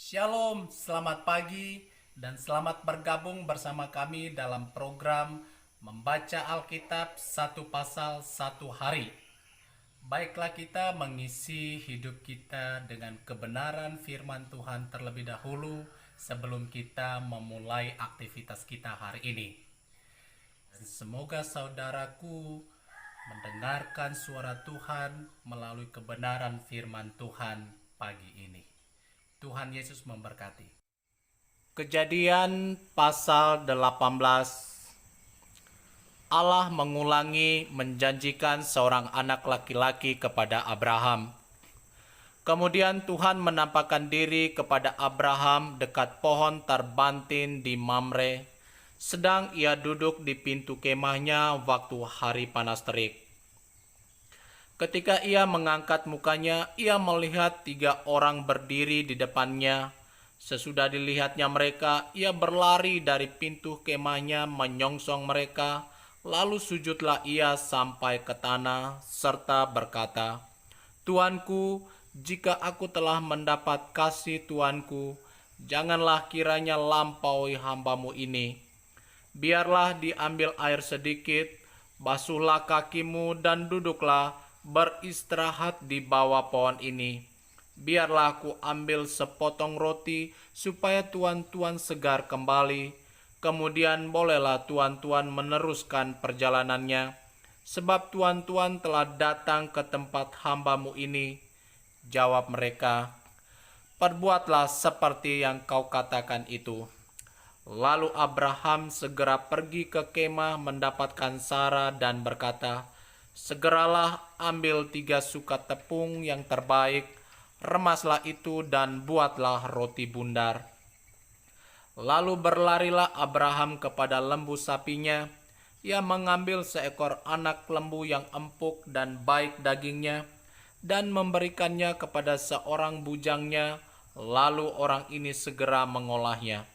Shalom, selamat pagi dan selamat bergabung bersama kami dalam program Membaca Alkitab satu pasal satu hari. Baiklah kita mengisi hidup kita dengan kebenaran firman Tuhan terlebih dahulu sebelum kita memulai aktivitas kita hari ini. Dan semoga saudaraku mendengarkan suara Tuhan melalui kebenaran firman Tuhan pagi ini. Tuhan Yesus memberkati. Kejadian pasal 18. Allah mengulangi menjanjikan seorang anak laki-laki kepada Abraham. Kemudian Tuhan menampakkan diri kepada Abraham dekat pohon terbantin di Mamre, sedang ia duduk di pintu kemahnya waktu hari panas terik. Ketika ia mengangkat mukanya, ia melihat 3 orang berdiri di depannya. Sesudah dilihatnya mereka, ia berlari dari pintu kemahnya menyongsong mereka. Lalu sujudlah ia sampai ke tanah serta berkata, "Tuanku, jika aku telah mendapat kasih Tuanku, janganlah kiranya lampaui hambamu ini. Biarlah diambil air sedikit, basuhlah kakimu dan duduklah beristirahat di bawah pohon ini. Biarlah aku ambil sepotong roti supaya tuan-tuan segar kembali. Kemudian bolehlah tuan-tuan meneruskan perjalanannya, sebab tuan-tuan telah datang ke tempat hambamu ini." Jawab mereka, "Perbuatlah seperti yang kau katakan itu." Lalu Abraham segera pergi ke kemah mendapatkan Sarah dan berkata, "Segeralah ambil 3 sukat tepung yang terbaik, remaslah itu dan buatlah roti bundar." Lalu berlarilah Abraham kepada lembu sapinya. Ia mengambil seekor anak lembu yang empuk dan baik dagingnya dan memberikannya kepada seorang bujangnya. Lalu orang ini segera mengolahnya.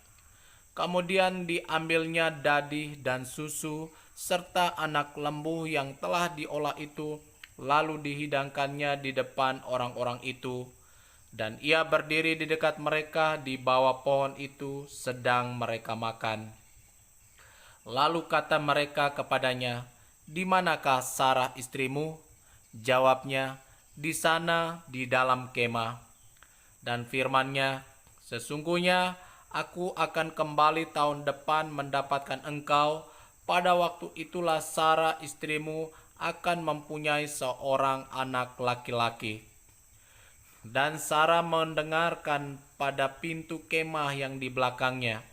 Kemudian diambilnya dadih dan susu serta anak lembu yang telah diolah itu, lalu dihidangkannya di depan orang-orang itu. Dan ia berdiri di dekat mereka di bawah pohon itu sedang mereka makan. Lalu kata mereka kepadanya, "Di manakah Sarah istrimu?" Jawabnya, "Di sana di dalam kemah." Dan firman-Nya, "Sesungguhnya aku akan kembali tahun depan mendapatkan engkau. Pada waktu itulah Sarah istrimu akan mempunyai seorang anak laki-laki." Dan Sarah mendengarkan pada pintu kemah yang di belakangnya.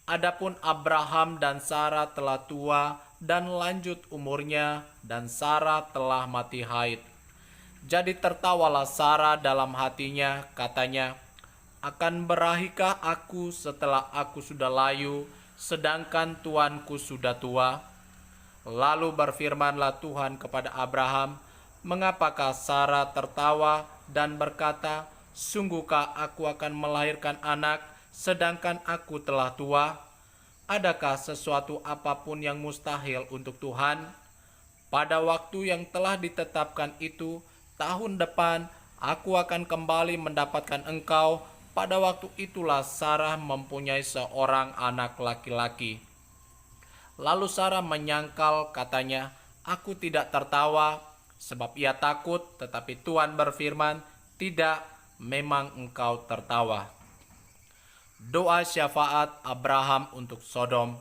Adapun Abraham dan Sarah telah tua dan lanjut umurnya, dan Sarah telah mati haid. Jadi tertawalah Sarah dalam hatinya, katanya, "Akan berahikah aku setelah aku sudah layu, sedangkan tuanku sudah tua?" Lalu berfirmanlah Tuhan kepada Abraham, "Mengapakah Sarah tertawa dan berkata, 'Sungguhkah aku akan melahirkan anak, sedangkan aku telah tua?' Adakah sesuatu apapun yang mustahil untuk Tuhan?" Pada waktu yang telah ditetapkan itu, tahun depan, aku akan kembali mendapatkan engkau. Pada waktu itulah Sarah mempunyai seorang anak laki-laki. Lalu Sarah menyangkal, katanya, "Aku tidak tertawa," sebab ia takut, tetapi Tuhan berfirman, "Tidak, memang engkau tertawa." Doa syafaat Abraham untuk Sodom.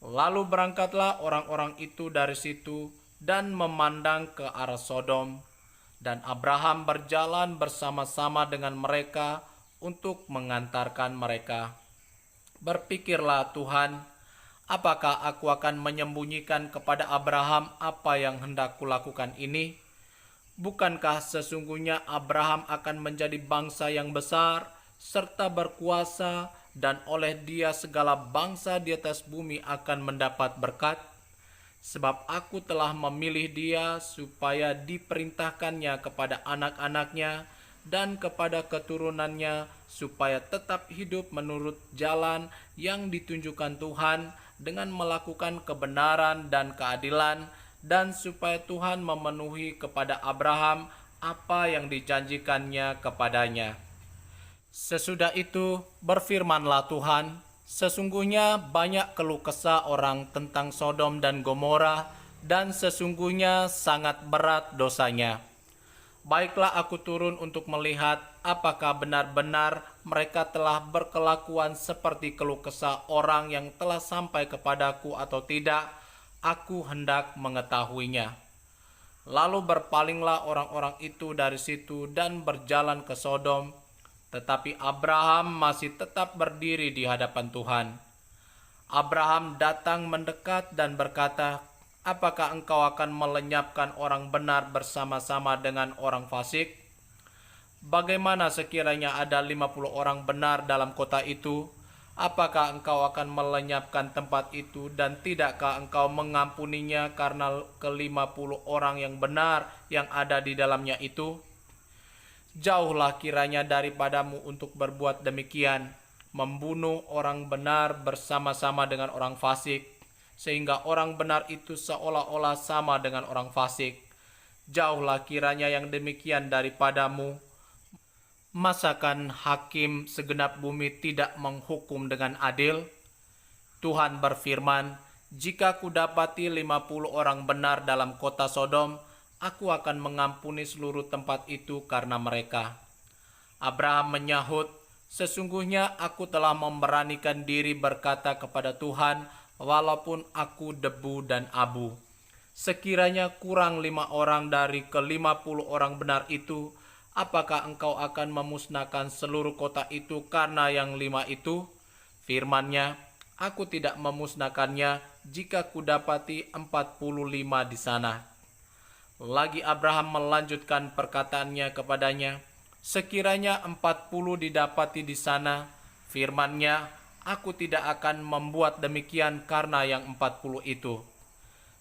Lalu berangkatlah orang-orang itu dari situ dan memandang ke arah Sodom, dan Abraham berjalan bersama-sama dengan mereka untuk mengantarkan mereka. Berpikirlah Tuhan, "Apakah aku akan menyembunyikan kepada Abraham apa yang hendak kulakukan ini? Bukankah sesungguhnya Abraham akan menjadi bangsa yang besar, serta berkuasa, dan oleh dia segala bangsa di atas bumi akan mendapat berkat? Sebab aku telah memilih dia supaya diperintahkannya kepada anak-anaknya dan kepada keturunannya, supaya tetap hidup menurut jalan yang ditunjukkan Tuhan dengan melakukan kebenaran dan keadilan, dan supaya Tuhan memenuhi kepada Abraham apa yang dijanjikannya kepadanya." Sesudah itu berfirmanlah Tuhan, sesungguhnya banyak keluh kesah orang tentang Sodom dan Gomora, dan sesungguhnya sangat berat dosanya. Baiklah aku turun untuk melihat apakah benar-benar mereka telah berkelakuan seperti keluh kesah orang yang telah sampai kepadaku atau tidak. Aku hendak mengetahuinya. Lalu berpalinglah orang-orang itu dari situ dan berjalan ke Sodom. Tetapi Abraham masih tetap berdiri di hadapan Tuhan. Abraham datang mendekat dan berkata, "Apakah engkau akan melenyapkan orang benar bersama-sama dengan orang fasik? Bagaimana sekiranya ada 50 orang benar dalam kota itu? Apakah engkau akan melenyapkan tempat itu dan tidakkah engkau mengampuninya karena ke-50 orang yang benar yang ada di dalamnya itu? Jauhlah kiranya daripadamu untuk berbuat demikian, membunuh orang benar bersama-sama dengan orang fasik, sehingga orang benar itu seolah-olah sama dengan orang fasik. Jauhlah kiranya yang demikian daripadamu. Masakan hakim segenap bumi tidak menghukum dengan adil?" Tuhan berfirman, "Jika kudapati 50 orang benar dalam kota Sodom, aku akan mengampuni seluruh tempat itu karena mereka." Abraham menyahut, "Sesungguhnya aku telah memberanikan diri berkata kepada Tuhan, walaupun aku debu dan abu. Sekiranya kurang 5 orang dari ke-50 orang benar itu, apakah engkau akan memusnahkan seluruh kota itu karena yang 5 itu?" Firman-Nya, "Aku tidak memusnahkannya jika kudapati 45 di sana." Lagi Abraham melanjutkan perkataannya kepadanya, "Sekiranya 40 didapati di sana," firman-Nya, "aku tidak akan membuat demikian karena yang 40 itu."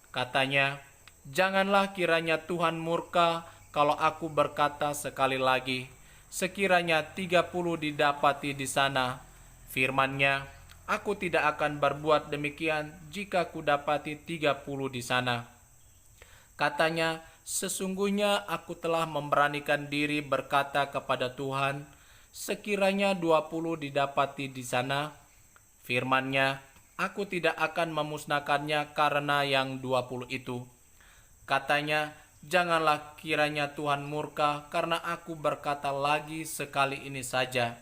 Katanya, "Janganlah kiranya Tuhan murka kalau aku berkata sekali lagi, sekiranya 30 didapati di sana." Firman-Nya, "Aku tidak akan berbuat demikian jika kudapati 30 di sana." Katanya, "Sesungguhnya aku telah memberanikan diri berkata kepada Tuhan, sekiranya 20 didapati di sana." Firman-Nya, "Aku tidak akan memusnahkannya karena yang 20 itu." Katanya, "Janganlah kiranya Tuhan murka karena aku berkata lagi sekali ini saja,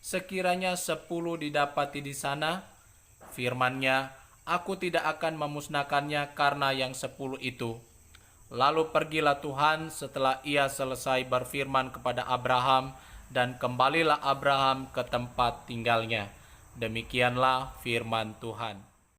sekiranya 10 didapati di sana." Firman-Nya, "Aku tidak akan memusnahkannya karena yang 10 itu." Lalu pergilah Tuhan setelah ia selesai berfirman kepada Abraham, dan kembalilah Abraham ke tempat tinggalnya. Demikianlah firman Tuhan.